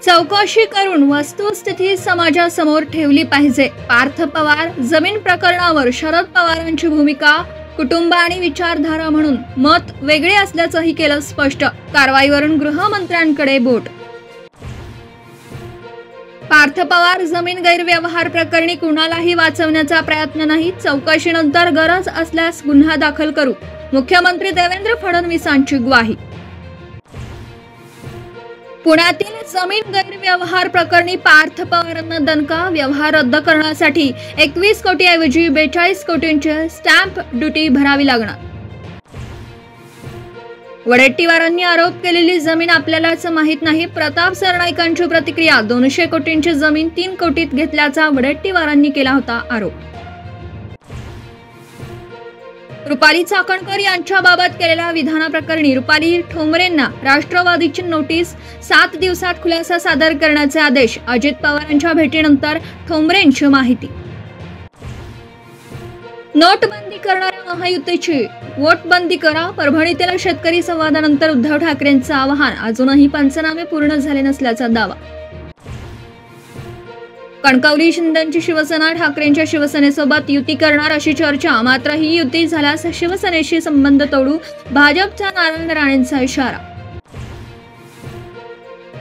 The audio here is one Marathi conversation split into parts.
चौकशी करून वस्तुस्थिती समाजासमोर ठेवली पाहिजे. पार्थ पवार जमीन प्रकरणावर शरद पवारांची भूमिका, कुटुंब आणि विचारधारा म्हणून मत वेगळे असल्याचंही केलं स्पष्ट. कारवाईवरून गृहमंत्र्यांकडे बोट. पार्थ पवार जमीन गैरव्यवहार प्रकरणी कुणालाही वाचवण्याचा प्रयत्न नाही. चौकशीनंतर गरज असल्यास गुन्हा दाखल करू, मुख्यमंत्री देवेंद्र फडणवीसांची ग्वाही. पुण्यातील जमीन गैरव्यवहार प्रकरणी पार्थ पवारांना दणका. व्यवहार रद्द करण्यासाठी 21 कोटीऐवजी 42 कोटींची स्टॅम्प ड्युटी भरावी लागणार. वडेट्टीवारांनी आरोप केलेली जमीन आपल्यालाच माहीत नाही. प्रताप सरनाईकांची प्रतिक्रिया. 200 कोटींची जमीन 3 कोटीत घेतल्याचा वडेट्टीवारांनी केला होता आरोप. रुपाली चाकणकर यांच्याबाबत केलेल्या विधानाप्रकरणी रुपाली ठोंबरेंना राष्ट्रवादीची नोटीस. 7 दिवसात खुलासा सादर करण्याचे आदेश. अजित पवारांच्या भेटीनंतर ठोंबरेंची माहिती. नोटबंदी करणाऱ्या महायुतीची वोटबंदी करा. परभणीतील शेतकरी संवादानंतर उद्धव ठाकरेंचं आवाहन. अजूनही पंचनामे पूर्ण झाले नसल्याचा दावा. कणकवली शिंदेची शिवसेना ठाकरेंच्या शिवसेनेसोबत युती करणार अशी चर्चा. मात्र ही युती झाल्यास शिवसेनेशी संबंध तोडू, भाजपच्या नारायण राणेंचा इशारा.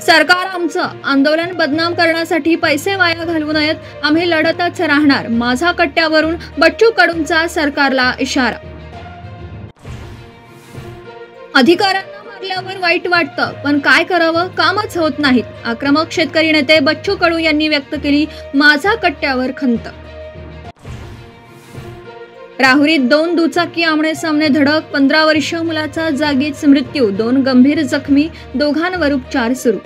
सरकार आमचं. आंदोलन बदनाम करण्यासाठी पैसे वाया घालवू नयेत. आम्ही लढतच राहणार. माझा कट्ट्यावरून बच्चू कडूंचा सरकारला इशारा. अधिकाऱ्यांना मारल्यावर वाईट वाटतं, पण काय करावं, कामच होत नाहीत. आक्रमक शेतकरी नेते बच्चू कडू यांनी व्यक्त केली माझा कट्ट्यावर खंत. राहुरीत 2 दुचाकी आमने सामने धडक. 15 वर्षीय मुलाचा जागीच मृत्यू. 2 गंभीर जखमी. दोघांवर उपचार सुरू.